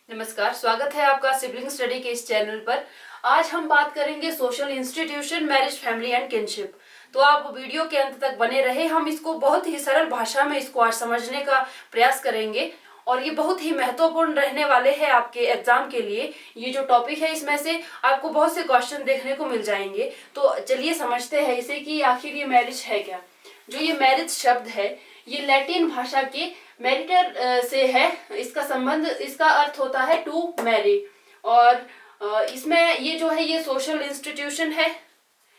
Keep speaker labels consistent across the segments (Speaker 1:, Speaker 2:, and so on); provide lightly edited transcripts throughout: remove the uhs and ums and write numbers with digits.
Speaker 1: नमस्कार, स्वागत है आपका सिबलिंग स्टडी के इस चैनल पर। आज हम बात करेंगे social institution, marriage, family and kinship. तो आप वीडियो के अंत तक बने रहे। हम इसको बहुत ही सरल भाषा में इसको आज समझने का प्रयास करेंगे और ये बहुत ही महत्वपूर्ण रहने वाले हैं आपके एग्जाम के लिए। ये जो टॉपिक है इसमें से आपको बहुत से क्वेश्चन देखने को मिल जाएंगे। तो चलिए समझते हैं इसे कि आखिर ये मैरिज है क्या। जो ये मैरिज शब्द है ये लैटिन भाषा के मैरिटर से है। इसका संबंध, इसका अर्थ होता है टू मैरी। और इसमें ये जो है ये सोशल इंस्टीट्यूशन है,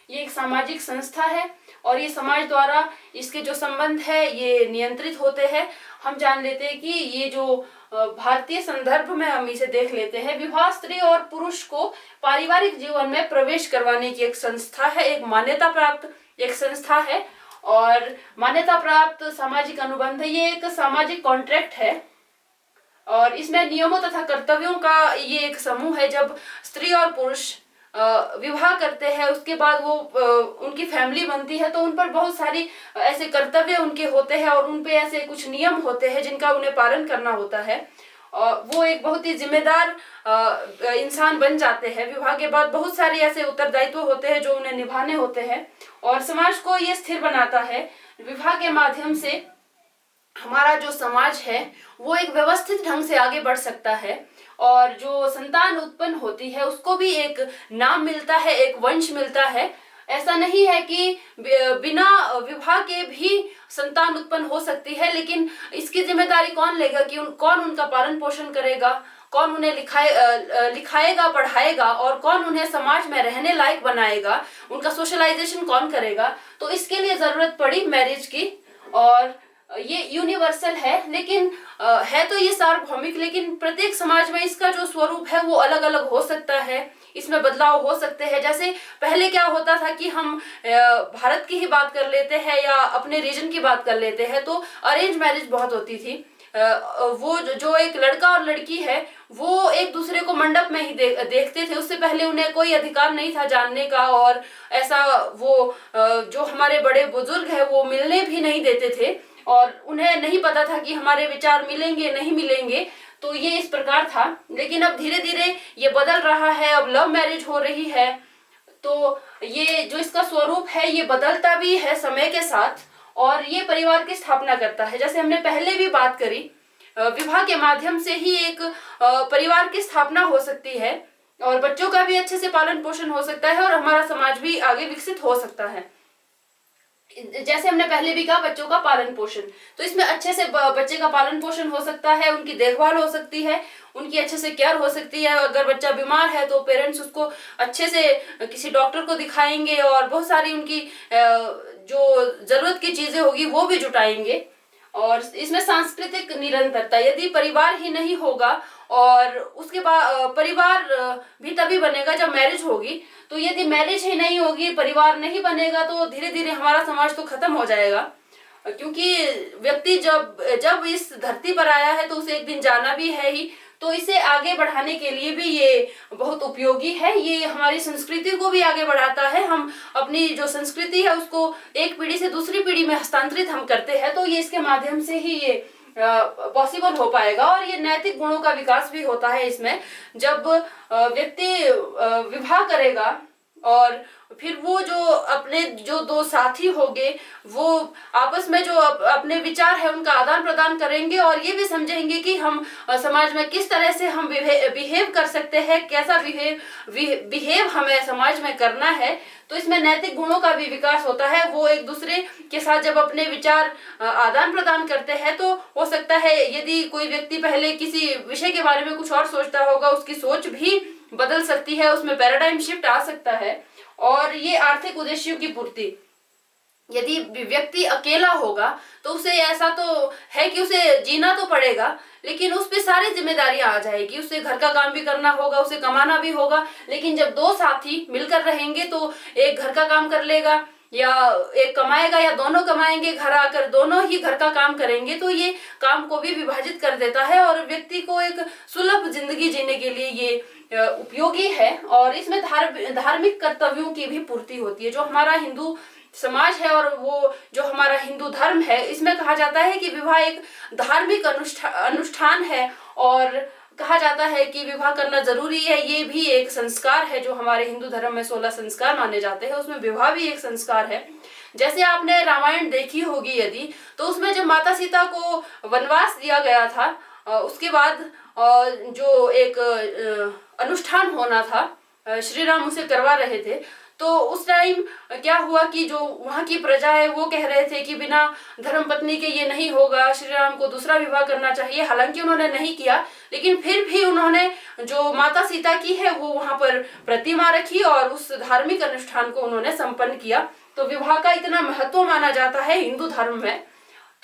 Speaker 1: ये एक सामाजिक संस्था है और ये समाज द्वारा इसके जो संबंध है ये नियंत्रित होते हैं। हम जान लेते हैं कि ये जो भारतीय संदर्भ में हम इसे देख लेते हैं, विवाह स्त्री और पुरुष को पारिवारिक जीवन में प्रवेश करवाने की एक संस्था है, एक मान्यता प्राप्त एक संस्था है। और मान्यता प्राप्त सामाजिक अनुबंध है, ये एक सामाजिक कॉन्ट्रैक्ट है और इसमें नियमों तथा कर्तव्यों का ये एक समूह है। जब स्त्री और पुरुष विवाह करते हैं उसके बाद वो उनकी फैमिली बनती है तो उन पर बहुत सारी ऐसे कर्तव्य उनके होते हैं और उन पे ऐसे कुछ नियम होते हैं जिनका उन्हें पालन करना होता है। वो एक बहुत ही जिम्मेदार इंसान बन जाते हैं। विवाह के बाद बहुत सारे ऐसे उत्तरदायित्व होते हैं जो उन्हें निभाने होते हैं और समाज को ये स्थिर बनाता है। विवाह के माध्यम से हमारा जो समाज है वो एक व्यवस्थित ढंग से आगे बढ़ सकता है और जो संतान उत्पन्न होती है उसको भी एक नाम मिलता है, एक वंश मिलता है। ऐसा नहीं है कि बिना विवाह के भी संतान उत्पन्न हो सकती है, लेकिन इसकी जिम्मेदारी कौन लेगा कि कौन उनका पालन पोषण करेगा, कौन उन्हें लिखाएगा पढ़ाएगा और कौन उन्हें समाज में रहने लायक बनाएगा, उनका सोशलाइजेशन कौन करेगा। तो इसके लिए जरूरत पड़ी मैरिज की। और ये यूनिवर्सल है, लेकिन है तो ये सार्वभौमिक, लेकिन प्रत्येक समाज में इसका जो स्वरूप है वो अलग अलग हो सकता है, इसमें बदलाव हो सकते हैं। जैसे पहले क्या होता था कि हम भारत की ही बात कर लेते हैं या अपने रीजन की बात कर लेते हैं तो अरेंज मैरिज बहुत होती थी। वो जो एक लड़का और लड़की है वो एक दूसरे को मंडप में ही देखते थे, उससे पहले उन्हें कोई अधिकार नहीं था जानने का। और ऐसा वो जो हमारे बड़े बुजुर्ग है वो मिलने भी नहीं देते थे और उन्हें नहीं पता था कि हमारे विचार मिलेंगे नहीं मिलेंगे। तो ये इस प्रकार था, लेकिन अब धीरे धीरे ये बदल रहा है। अब लव मैरिज हो रही है तो ये जो इसका स्वरूप है ये बदलता भी है समय के साथ और ये परिवार की स्थापना करता है। जैसे हमने पहले भी बात करी, विवाह के माध्यम से ही एक परिवार की स्थापना हो सकती है और बच्चों का भी अच्छे से पालन पोषण हो सकता है और हमारा समाज भी आगे विकसित हो सकता है। जैसे हमने पहले भी कहा, बच्चों का पालन पोषण, तो इसमें अच्छे से बच्चे का पालन पोषण हो सकता है, उनकी देखभाल हो सकती है, उनकी अच्छे से केयर हो सकती है। अगर बच्चा बीमार है तो पेरेंट्स उसको अच्छे से किसी डॉक्टर को दिखाएंगे और बहुत सारी उनकी जो जरूरत की चीजें होगी वो भी जुटाएंगे। और इसमें सांस्कृतिक निरंतरता, यदि परिवार ही नहीं होगा और उसके बाद परिवार भी तभी बनेगा जब मैरिज होगी। तो यदि मैरिज ही नहीं होगी, परिवार नहीं बनेगा तो धीरे धीरे हमारा समाज तो खत्म हो जाएगा। क्योंकि व्यक्ति जब इस धरती पर आया है तो उसे एक दिन जाना भी है ही, तो इसे आगे बढ़ाने के लिए भी ये बहुत उपयोगी है। ये हमारी संस्कृति को भी आगे बढ़ाता है। हम अपनी जो संस्कृति है उसको एक पीढ़ी से दूसरी पीढ़ी में हस्तांतरित हम करते हैं, तो ये इसके माध्यम से ही ये पॉसिबल हो पाएगा। और ये नैतिक गुणों का विकास भी होता है इसमें। जब व्यक्ति विवाह करेगा और फिर वो जो अपने जो दो साथी होंगे वो आपस में जो अपने विचार है उनका आदान प्रदान करेंगे और ये भी समझेंगे कि हम समाज में किस तरह से हम बिहेव कर सकते हैं, कैसा बिहेव हमें समाज में करना है। तो इसमें नैतिक गुणों का भी विकास होता है। वो एक दूसरे के साथ जब अपने विचार आदान प्रदान करते हैं तो हो सकता है यदि कोई व्यक्ति पहले किसी विषय के बारे में कुछ और सोचता होगा, उसकी सोच भी बदल सकती है, उसमें पैराडाइम शिफ्ट आ सकता है। और ये आर्थिक उद्देश्यों की पूर्ति, यदि व्यक्ति अकेला होगा तो उसे ऐसा तो है कि उसे जीना तो पड़ेगा, लेकिन उस पे सारी जिम्मेदारियां आ जाएगी। उसे घर का काम भी करना होगा, उसे कमाना भी होगा। लेकिन जब दो साथी मिलकर रहेंगे तो एक घर का काम कर लेगा या एक कमाएगा या दोनों कमाएंगे, घर आकर दोनों ही घर का काम करेंगे, तो ये काम को भी विभाजित कर देता है और व्यक्ति को एक सुलभ जिंदगी जीने के लिए ये उपयोगी है। और इसमें धार्मिक कर्तव्यों की भी पूर्ति होती है। जो हमारा हिंदू समाज है और वो जो हमारा हिंदू धर्म है, इसमें कहा जाता है कि विवाह एक धार्मिक अनुष्ठान है और कहा जाता है कि विवाह करना जरूरी है, ये भी एक संस्कार है। जो हमारे हिंदू धर्म में 16 संस्कार माने जाते हैं, उसमें विवाह भी एक संस्कार है। जैसे आपने रामायण देखी होगी यदि, तो उसमें जब माता सीता को वनवास दिया गया था, उसके बाद जो एक अनुष्ठान होना था, श्री राम उसे करवा रहे थे, तो उस टाइम क्या हुआ कि जो वहां की प्रजा है वो कह रहे थे कि बिना धर्मपत्नी के ये नहीं होगा, श्री राम को दूसरा विवाह करना चाहिए। हालांकि उन्होंने नहीं किया, लेकिन फिर भी उन्होंने जो माता सीता की है वो वहां पर प्रतिमा रखी और उस धार्मिक अनुष्ठान को उन्होंने संपन्न किया। तो विवाह का इतना महत्व माना जाता है हिंदू धर्म में।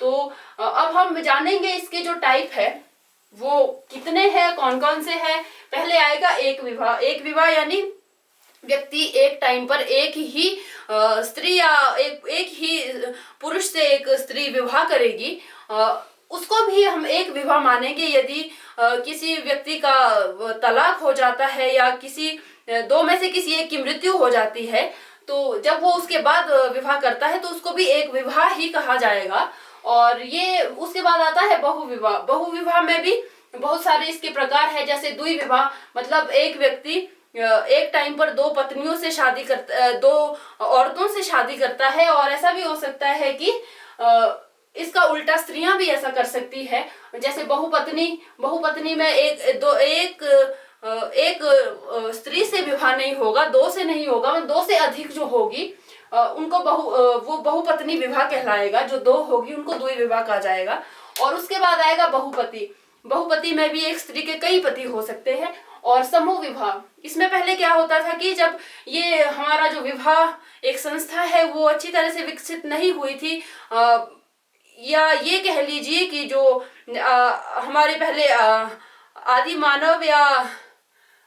Speaker 1: तो अब हम जानेंगे इसके जो टाइप है वो कितने हैं, कौन कौन से हैं। पहले आएगा एक विवाह। एक विवाह यानी व्यक्ति एक टाइम पर एक ही स्त्री या एक ही पुरुष से एक स्त्री विवाह करेगी, उसको भी हम एक विवाह मानेंगे। यदि किसी व्यक्ति का तलाक हो जाता है या किसी दो में से किसी एक की मृत्यु हो जाती है, तो जब वो उसके बाद विवाह करता है तो उसको भी एक विवाह ही कहा जाएगा। और ये उसके बाद आता है बहुविवाह। बहुविवाह में भी बहुत सारे इसके प्रकार है। जैसे द्विविवाह मतलब एक व्यक्ति एक टाइम पर दो पत्नियों से शादी करता, दो औरतों से शादी करता है। और ऐसा भी हो सकता है कि इसका उल्टा स्त्रियां भी ऐसा कर सकती है। जैसे बहुपत्नी में एक स्त्री से विवाह नहीं होगा, दो से नहीं होगा, दो से अधिक जो होगी उनको वो बहुपत्नी विवाह कहलाएगा। जो दो होगी उनको द्विविवाह कहा जाएगा। और उसके बाद आएगा बहुपति। बहुपति में भी एक स्त्री के कई पति हो सकते हैं। और समूह विवाह, इसमें पहले क्या होता था कि जब ये हमारा जो विवाह एक संस्था है वो अच्छी तरह से विकसित नहीं हुई थी, या ये कह लीजिए कि जो हमारे पहले आदि मानव या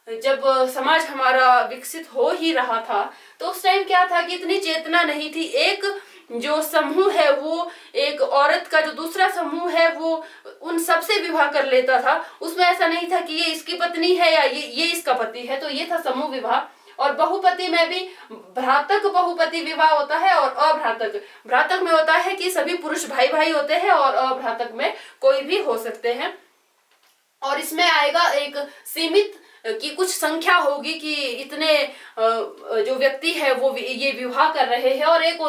Speaker 1: जब समाज हमारा विकसित हो ही रहा था, तो उस टाइम क्या था कि इतनी चेतना नहीं थी। एक जो समूह है वो एक औरत का जो दूसरा समूह है वो उन सबसे विवाह कर लेता था। उसमें ऐसा नहीं था कि ये इसकी पत्नी है या ये इसका पति है। तो ये था समूह विवाह। और बहुपति में भी भ्रातक बहुपति विवाह होता है और अभ्रातक। भ्रातक में होता है कि सभी पुरुष भाई भाई होते हैं और अभ्रातक में कोई भी हो सकते हैं। और इसमें आएगा एक सीमित की कुछ संख्या होगी कि इतने जो व्यक्ति है वो ये विवाह कर रहे हैं। और एक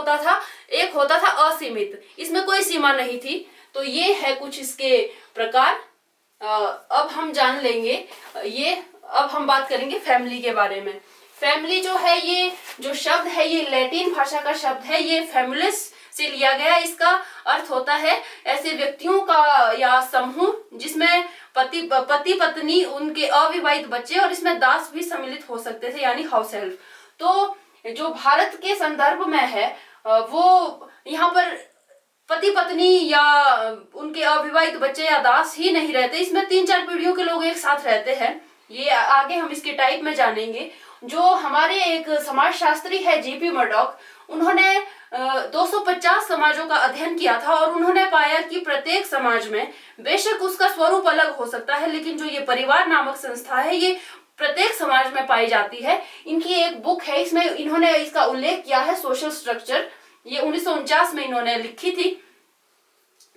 Speaker 1: होता था असीमित, इसमें कोई सीमा नहीं थी। तो ये है कुछ इसके प्रकार। अब हम जान लेंगे अब हम बात करेंगे फैमिली के बारे में। फैमिली जो है, ये जो शब्द है ये लैटिन भाषा का शब्द है। ये फैमिलिस से लिया गया। इसका अर्थ होता है ऐसे व्यक्तियों का या समूह जिसमें पति पत्नी, उनके अविवाहित बच्चे और इसमें दास भी सम्मिलित हो सकते थे, यानी हाउस हेल्प। तो जो भारत के संदर्भ में है वो यहाँ पर पति पत्नी या उनके अविवाहित बच्चे या दास ही नहीं रहते, इसमें 3-4 पीढ़ियों के लोग एक साथ रहते हैं। ये आगे हम इसके टाइप में जानेंगे। जो हमारे एक समाजशास्त्री है जीपी मर्डॉक, उन्होंने 250 समाजों का अध्ययन किया था और उन्होंने पाया कि प्रत्येक समाज में बेशक उसका स्वरूप अलग हो सकता है, लेकिन जो ये परिवार नामक संस्था है ये प्रत्येक समाज में पाई जाती है। इनकी एक बुक है, इसमें इन्होंने इसका उल्लेख किया है, सोशल स्ट्रक्चर। ये 1949 में इन्होंने लिखी थी।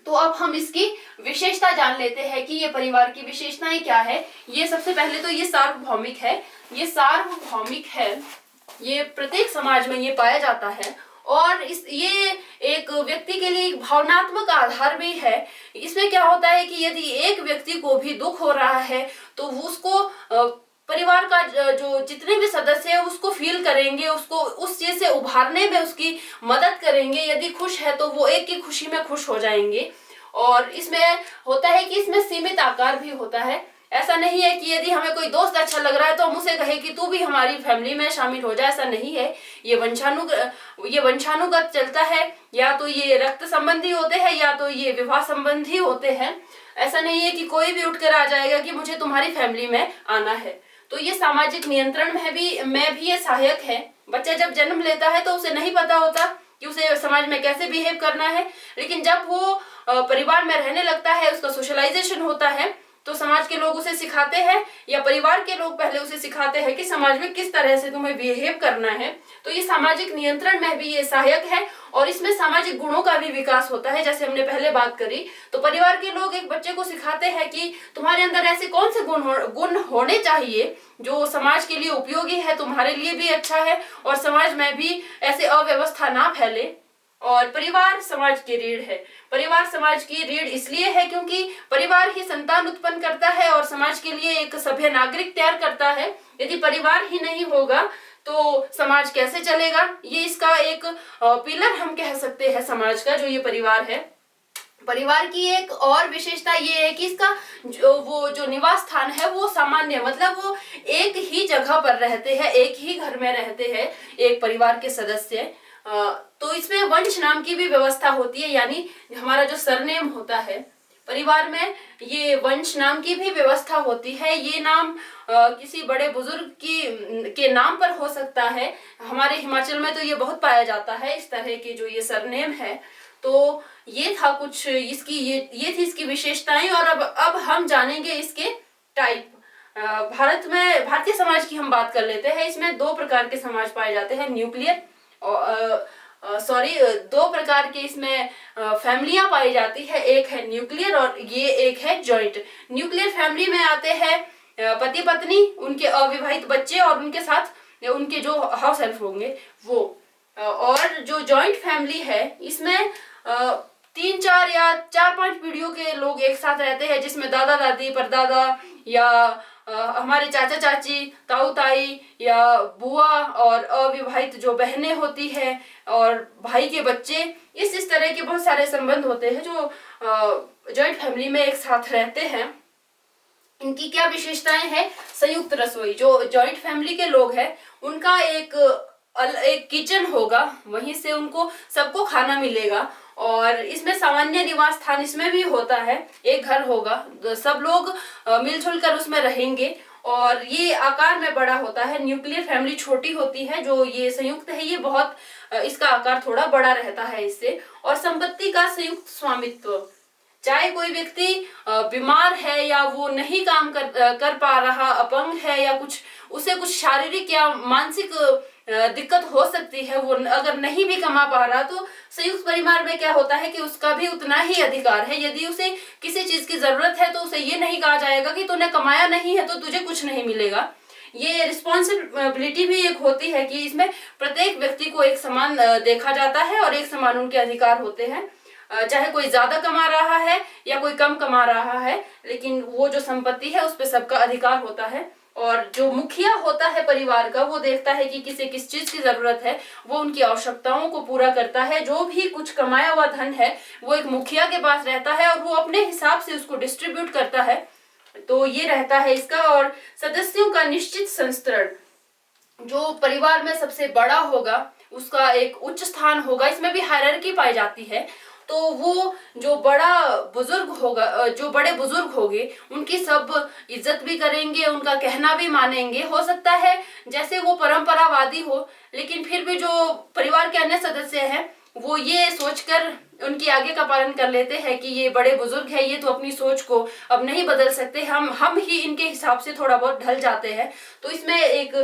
Speaker 1: तो अब हम इसकी विशेषता जान लेते हैं कि ये परिवार की विशेषताएं क्या है। ये सबसे पहले तो ये सार्वभौमिक है। ये सार्वभौमिक है, ये प्रत्येक समाज में ये पाया जाता है। और ये एक व्यक्ति के लिए एक भावनात्मक आधार भी है। इसमें क्या होता है कि यदि एक व्यक्ति को भी दुख हो रहा है तो उसको परिवार का जो जितने भी सदस्य है उसको फील करेंगे, उसको उस चीज से उभारने में उसकी मदद करेंगे। यदि खुश है तो वो एक की खुशी में खुश हो जाएंगे। और इसमें होता है कि इसमें सीमित आकार भी होता है। ऐसा नहीं है कि यदि हमें कोई दोस्त अच्छा लग रहा है तो हम उसे कहे कि तू भी हमारी फैमिली में शामिल हो जाए, ऐसा नहीं है। ये वंशानुगत चलता है, या तो ये रक्त संबंधी होते हैं या तो ये विवाह संबंधी होते हैं। ऐसा नहीं है कि कोई भी उठकर आ जाएगा कि मुझे तुम्हारी फैमिली में आना है। तो ये सामाजिक नियंत्रण में भी ये सहायक है। बच्चा जब जन्म लेता है तो उसे नहीं पता होता कि उसे समाज में कैसे बिहेव करना है, लेकिन जब वो परिवार में रहने लगता है, उसका सोशलाइजेशन होता है, तो समाज के लोग उसे सिखाते हैं या परिवार के लोग पहले उसे सिखाते हैं कि समाज में किस तरह से तुम्हें बिहेव करना है। तो ये सामाजिक नियंत्रण में भी ये सहायक है और इसमें सामाजिक गुणों का भी विकास होता है। जैसे हमने पहले बात करी, तो परिवार के लोग एक बच्चे को सिखाते हैं कि तुम्हारे अंदर ऐसे कौन से गुण होने चाहिए जो समाज के लिए उपयोगी है, तुम्हारे लिए भी अच्छा है और समाज में भी ऐसे अव्यवस्था ना फैले। और परिवार समाज की रीढ़ है। परिवार समाज की रीढ़ इसलिए है क्योंकि परिवार ही संतान उत्पन्न करता है और समाज के लिए एक सभ्य नागरिक तैयार करता है। यदि परिवार ही नहीं होगा तो समाज कैसे चलेगा? ये इसका एक पिलर हम कह सकते हैं समाज का, जो ये परिवार है। परिवार की एक और विशेषता ये है कि इसका जो निवास स्थान है वो सामान्य, मतलब वो एक ही जगह पर रहते हैं, एक ही घर में रहते हैं एक परिवार के सदस्य। तो इसमें वंश नाम की भी व्यवस्था होती है, यानी हमारा जो सरनेम होता है परिवार में, ये वंश नाम की भी व्यवस्था होती है। ये नाम किसी बड़े बुजुर्ग के नाम पर हो सकता है। हमारे हिमाचल में तो ये बहुत पाया जाता है इस तरह के जो ये सरनेम है। तो ये था कुछ इसकी ये थी इसकी विशेषताएं। और अब हम जानेंगे इसके टाइप। भारतीय समाज की हम बात कर लेते हैं। इसमें दो प्रकार के समाज पाए जाते हैं, न्यूक्लियर दो प्रकार के इसमें फैमिलियां पाई जाती है। एक है न्यूक्लियर और ये एक है जॉइंट। न्यूक्लियर फैमिली में आते हैं पति पत्नी, उनके अविवाहित बच्चे और उनके साथ उनके जो हाउस हेल्प होंगे वो। और जो जॉइंट फैमिली है इसमें 3-4 या 4-5 पीढ़ियों के लोग एक साथ रहते हैं, जिसमें दादा दादी, परदादा या हमारे चाचा चाची, ताऊ ताई या बुआ और अविवाहित जो बहनें होती है और भाई के बच्चे, इस तरह के बहुत सारे संबंध होते हैं जो जॉइंट फैमिली में एक साथ रहते हैं। इनकी क्या विशेषताएं हैं? संयुक्त रसोई। जो जॉइंट फैमिली के लोग हैं उनका एक किचन होगा, वहीं से उनको सबको खाना मिलेगा। और इसमें सामान्य निवास स्थान इसमें भी होता है, एक घर होगा, सब लोग मिलजुल कर उसमें रहेंगे और ये आकार में बड़ा होता है। न्यूक्लियर फैमिली छोटी होती है, जो ये संयुक्त है ये बहुत इसका आकार थोड़ा बड़ा रहता है इससे। और संपत्ति का संयुक्त स्वामित्व। चाहे कोई व्यक्ति बीमार है या वो नहीं काम कर पा रहा, अपंग है या उसे कुछ शारीरिक या मानसिक दिक्कत हो सकती है, वो अगर नहीं भी कमा पा रहा, तो संयुक्त परिवार में क्या होता है कि उसका भी उतना ही अधिकार है। यदि उसे किसी चीज की जरूरत है तो उसे ये नहीं कहा जाएगा कि तूने कमाया नहीं है तो तुझे कुछ नहीं मिलेगा। ये रिस्पॉन्सिबिलिटी भी एक होती है कि इसमें प्रत्येक व्यक्ति को एक समान देखा जाता है और एक समान उनके अधिकार होते हैं। चाहे कोई ज्यादा कमा रहा है या कोई कम कमा रहा है, लेकिन वो जो संपत्ति है उस पर सबका अधिकार होता है। और जो मुखिया होता है परिवार का, वो देखता है कि किसे किस चीज की जरूरत है, वो उनकी आवश्यकताओं को पूरा करता है। जो भी कुछ कमाया हुआ धन है वो एक मुखिया के पास रहता है और वो अपने हिसाब से उसको डिस्ट्रीब्यूट करता है। तो ये रहता है इसका। और सदस्यों का निश्चित संस्तरण। जो परिवार में सबसे बड़ा होगा उसका एक उच्च स्थान होगा। इसमें भी हायरार्की पाई जाती है। तो वो जो बड़े बुजुर्ग होंगे उनकी सब इज्जत भी करेंगे, उनका कहना भी मानेंगे। हो सकता है जैसे वो परंपरावादी हो, लेकिन फिर भी जो परिवार के अन्य सदस्य हैं वो ये सोचकर उनकी आगे का पालन कर लेते हैं कि ये बड़े बुजुर्ग है, ये तो अपनी सोच को अब नहीं बदल सकते, हम ही इनके हिसाब से थोड़ा बहुत ढल जाते हैं। तो इसमें एक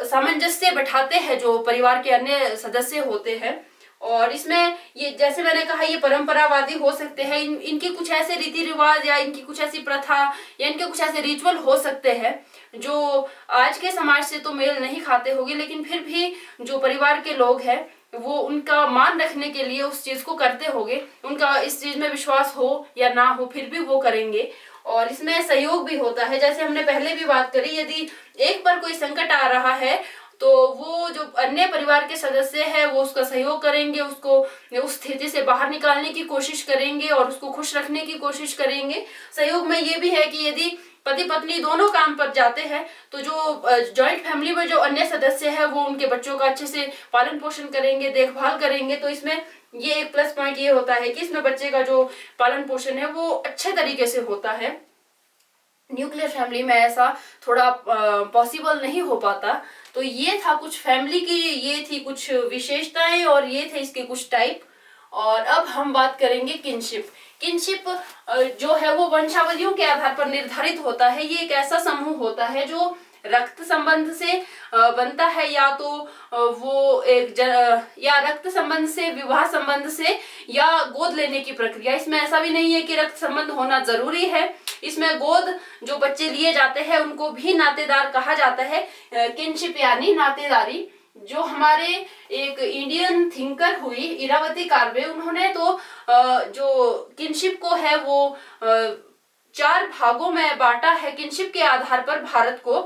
Speaker 1: सामंजस्य बैठाते हैं जो परिवार के अन्य सदस्य होते हैं। और इसमें ये जैसे मैंने कहा ये परंपरावादी हो सकते हैं, इनके कुछ ऐसे रीति रिवाज या इनकी कुछ ऐसी प्रथा या इनके कुछ ऐसे रिचुअल हो सकते हैं जो आज के समाज से तो मेल नहीं खाते होंगे, लेकिन फिर भी जो परिवार के लोग हैं वो उनका मान रखने के लिए उस चीज को करते होंगे। उनका इस चीज में विश्वास हो या ना हो फिर भी वो करेंगे। और इसमें सहयोग भी होता है। जैसे हमने पहले भी बात करी, यदि एक पर कोई संकट आ रहा है तो वो जो अन्य परिवार के सदस्य है वो उसका सहयोग करेंगे, उसको उस स्थिति से बाहर निकालने की कोशिश करेंगे और उसको खुश रखने की कोशिश करेंगे। सहयोग में ये भी है कि यदि पति पत्नी दोनों काम पर जाते हैं तो जो जॉइंट फैमिली में जो अन्य सदस्य है वो उनके बच्चों का अच्छे से पालन पोषण करेंगे, देखभाल करेंगे। तो इसमें ये एक प्लस पॉइंट ये होता है कि इसमें बच्चे का जो पालन पोषण है वो अच्छे तरीके से होता है। न्यूक्लियर फैमिली में ऐसा थोड़ा पॉसिबल नहीं हो पाता। तो ये था कुछ फैमिली की, ये थी कुछ विशेषताएं और ये थे इसके कुछ टाइप। और अब हम बात करेंगे किनशिप। किनशिप जो है वो वंशावलियों के आधार पर निर्धारित होता है। ये एक ऐसा समूह होता है जो रक्त संबंध से बनता है, या तो वो या रक्त संबंध से, विवाह संबंध से, या गोद लेने की प्रक्रिया। इसमें ऐसा भी नहीं है कि रक्त संबंध होना जरूरी है। इसमें गोद जो बच्चे लिए जाते हैं उनको भी नातेदार कहा जाता है। किनशिप यानी नातेदारी। जो हमारे एक इंडियन थिंकर हुई इरावती कार्वे, उन्होंने तो जो किनशिप को है वो 4 भागों में बांटा है किनशिप के आधार पर भारत को।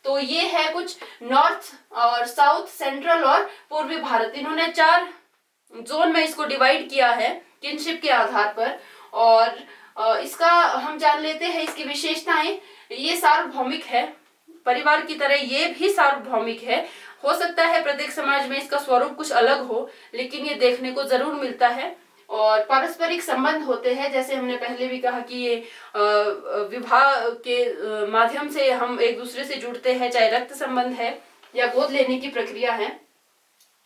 Speaker 1: तो ये है कुछ नॉर्थ और साउथ, सेंट्रल और पूर्वी भारत, इन्होंने 4 जोन में इसको डिवाइड किया है किनशिप के आधार पर। और इसका हम जान लेते हैं इसकी विशेषताएं। ये सार्वभौमिक है, परिवार की तरह ये भी सार्वभौमिक है। हो सकता है प्रत्येक समाज में इसका स्वरूप कुछ अलग हो, लेकिन ये देखने को जरूर मिलता है। और पारस्परिक संबंध होते हैं, जैसे हमने पहले भी कहा कि ये विवाह के माध्यम से हम एक दूसरे से जुड़ते हैं, चाहे रक्त संबंध है या गोद लेने की प्रक्रिया है।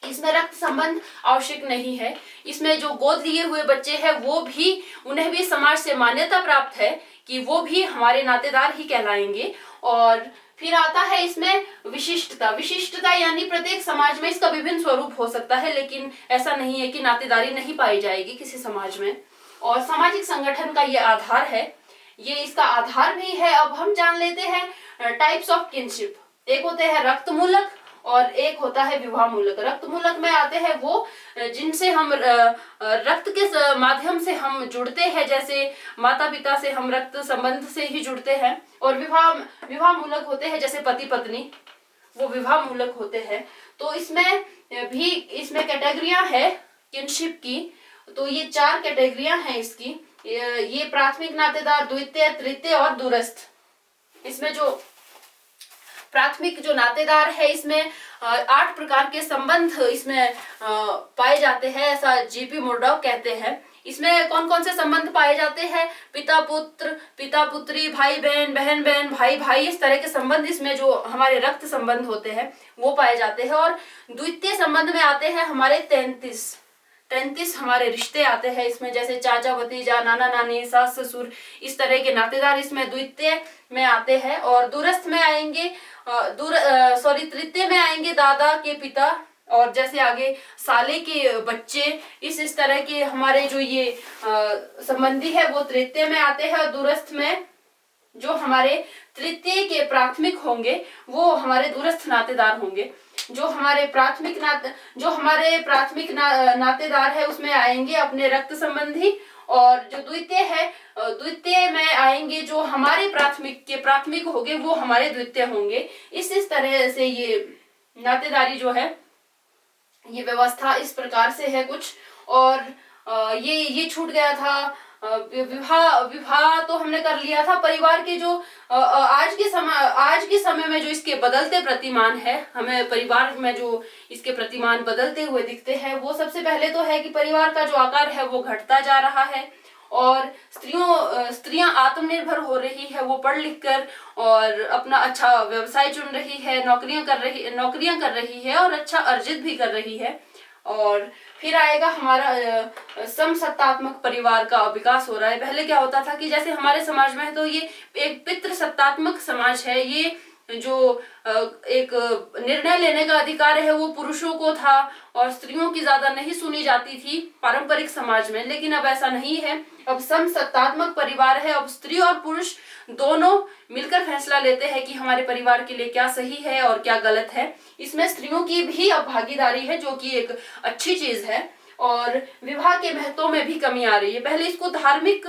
Speaker 1: इसमें रक्त संबंध आवश्यक नहीं है। इसमें जो गोद लिए हुए बच्चे हैं वो भी, उन्हें भी समाज से मान्यता प्राप्त है कि वो भी हमारे नातेदार ही कहलाएंगे। और फिर आता है इसमें विशिष्टता। विशिष्टता यानी प्रत्येक समाज में इसका विभिन्न स्वरूप हो सकता है, लेकिन ऐसा नहीं है कि नातेदारी नहीं पाई जाएगी किसी समाज में। और सामाजिक संगठन का ये आधार है, ये इसका आधार भी है। अब हम जान लेते हैं टाइप्स ऑफ किनशिप। एक होते हैं रक्त मूलक और एक होता है विवाह मूलक। रक्त मूलक में आते हैं वो जिनसे हम रक्त के माध्यम से हम जुड़ते हैं, जैसे माता पिता से हम रक्त संबंध से ही जुड़ते हैं। और विवाह मूलक होते हैं जैसे पति पत्नी, वो विवाह मूलक होते हैं। तो इसमें भी कैटेगरियां है किनशिप की। तो ये 4 कैटेगरियां हैं इसकी। ये प्राथमिक नातेदार, द्वितीय, तृतीय और दूरस्थ। इसमें जो प्राथमिक जो नातेदार है, इसमें 8 प्रकार के संबंध इसमें पाए जाते हैं, ऐसा जीपी मुर्डॉक कहते हैं। इसमें कौन कौन से संबंध पाए जाते हैं? पिता पुत्र, पिता पुत्री, भाई बहन, बहन बहन, भाई भाई, इस तरह के संबंध इसमें जो हमारे रक्त संबंध होते हैं वो पाए जाते हैं। और द्वितीय संबंध में आते हैं हमारे 33 हमारे रिश्ते आते हैं इसमें, जैसे चाचा भतीजा, नाना नानी, सास ससुर, इस तरह के नातेदार इसमें द्वितीय में आते हैं। और दूरस्थ में आएंगे तृतीय में आएंगे दादा के पिता, और जैसे आगे साले के बच्चे, इस तरह के हमारे जो ये संबंधी है वो तृतीय में आते हैं। और दूरस्थ में जो हमारे तृतीय के प्राथमिक होंगे वो हमारे दूरस्थ नातेदार होंगे। जो हमारे प्राथमिक नातेदार है उसमें आएंगे अपने रक्त संबंधी। और जो द्वितीय है, द्वितीय में आएंगे जो हमारे प्राथमिक होंगे वो हमारे द्वितीय होंगे। इस तरह से ये नातेदारी जो है, ये व्यवस्था इस प्रकार से है कुछ। और ये छूट गया था विवाह तो हमने कर लिया था। परिवार के जो आज के समय में जो इसके बदलते प्रतिमान है, हमें परिवार में जो इसके प्रतिमान बदलते हुए दिखते हैं, वो सबसे पहले तो है कि परिवार का जो आकार है वो घटता जा रहा है। और स्त्रियां आत्मनिर्भर हो रही है, वो पढ़ लिख कर और अपना अच्छा व्यवसाय चुन रही है, नौकरियां कर रही है और अच्छा अर्जित भी कर रही है। और फिर आएगा हमारा समसत्तात्मक परिवार का विकास हो रहा है। पहले क्या होता था कि जैसे हमारे समाज में है तो ये एक पितृसत्तात्मक समाज है। ये जो एक निर्णय लेने का अधिकार है वो पुरुषों को था और स्त्रियों की ज्यादा नहीं सुनी जाती थी पारंपरिक समाज में। लेकिन अब ऐसा नहीं है, अब समसत्तात्मक परिवार है। अब स्त्री और पुरुष दोनों मिलकर फैसला लेते हैं कि हमारे परिवार के लिए क्या सही है और क्या गलत है। इसमें स्त्रियों की भी अब भागीदारी है, जो कि एक अच्छी चीज है। और विवाह के महत्व में भी कमी आ रही है। पहले इसको धार्मिक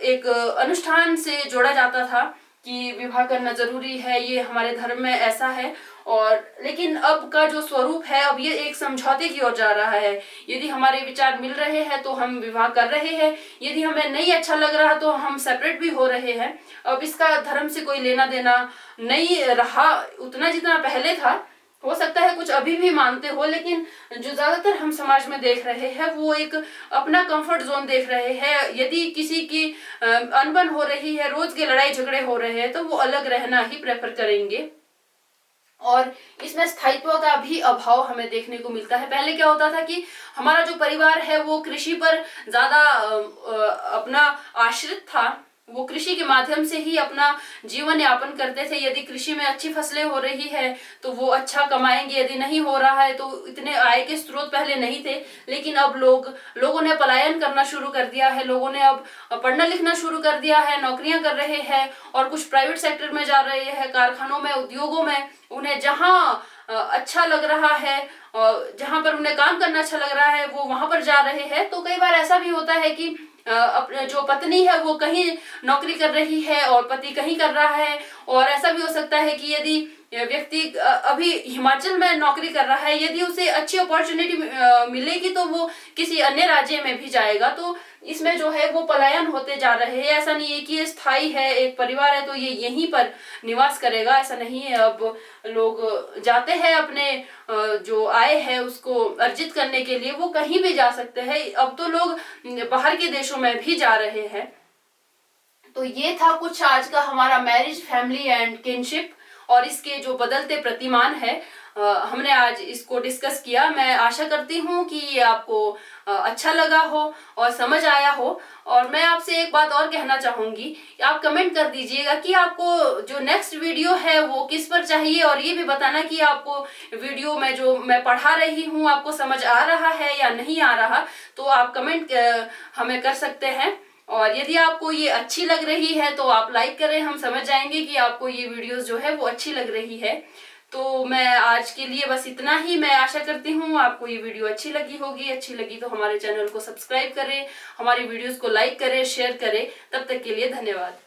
Speaker 1: एक अनुष्ठान से जोड़ा जाता था कि विवाह करना जरूरी है, ये हमारे धर्म में ऐसा है। और लेकिन अब का जो स्वरूप है, अब ये एक समझौते की ओर जा रहा है। यदि हमारे विचार मिल रहे हैं तो हम विवाह कर रहे हैं, यदि हमें नहीं अच्छा लग रहा तो हम सेपरेट भी हो रहे हैं। अब इसका धर्म से कोई लेना देना नहीं रहा उतना जितना पहले था। हो सकता है कुछ अभी भी मानते हो, लेकिन जो ज्यादातर हम समाज में देख रहे हैं वो एक अपना कंफर्ट जोन देख रहे हैं। यदि किसी की अनबन हो रही है, रोज के लड़ाई झगड़े हो रहे हैं, तो वो अलग रहना ही प्रेफर करेंगे। और इसमें स्थायित्व का भी अभाव हमें देखने को मिलता है। पहले क्या होता था कि हमारा जो परिवार है वो कृषि पर ज्यादा अपना आश्रित था, वो कृषि के माध्यम से ही अपना जीवन यापन करते थे। यदि कृषि में अच्छी फसलें हो रही है तो वो अच्छा कमाएंगे, यदि नहीं हो रहा है तो इतने आय के स्रोत पहले नहीं थे। लेकिन अब लोगों ने पलायन करना शुरू कर दिया है, लोगों ने अब पढ़ना लिखना शुरू कर दिया है, नौकरियां कर रहे हैं और कुछ प्राइवेट सेक्टर में जा रहे हैं, कारखानों में, उद्योगों में। उन्हें जहां अच्छा लग रहा है, जहां पर उन्हें काम करना अच्छा लग रहा है, वो वहां पर जा रहे हैं। तो कई बार ऐसा भी होता है कि अपने जो पत्नी है वो कहीं नौकरी कर रही है और पति कहीं कर रहा है। और ऐसा भी हो सकता है कि यदि व्यक्ति अभी हिमाचल में नौकरी कर रहा है, यदि उसे अच्छी अपॉर्चुनिटी मिलेगी तो वो किसी अन्य राज्य में भी जाएगा। तो इसमें जो है वो पलायन होते जा रहे हैं। ऐसा नहीं है कि ये स्थायी है, एक परिवार है तो ये यहीं पर निवास करेगा, ऐसा नहीं है। अब लोग जाते हैं अपने जो आय है उसको अर्जित करने के लिए, वो कहीं भी जा सकते हैं। अब तो लोग बाहर के देशों में भी जा रहे हैं। तो ये था कुछ आज का हमारा मैरिज, फैमिली एंड किनशिप और इसके जो बदलते प्रतिमान है, हमने आज इसको डिस्कस किया। मैं आशा करती हूँ कि ये आपको अच्छा लगा हो और समझ आया हो। और मैं आपसे एक बात और कहना चाहूंगी, आप कमेंट कर दीजिएगा कि आपको जो नेक्स्ट वीडियो है वो किस पर चाहिए, और ये भी बताना कि आपको वीडियो में जो मैं पढ़ा रही हूँ आपको समझ आ रहा है या नहीं आ रहा। तो आप कमेंट हमें कर सकते हैं। और यदि आपको ये अच्छी लग रही है तो आप लाइक करें, हम समझ जाएंगे कि आपको ये वीडियोस जो है वो अच्छी लग रही है। तो मैं आज के लिए बस इतना ही। मैं आशा करती हूँ आपको ये वीडियो अच्छी लगी होगी। अच्छी लगी तो हमारे चैनल को सब्सक्राइब करें, हमारी वीडियोस को लाइक करें, शेयर करें। तब तक के लिए धन्यवाद।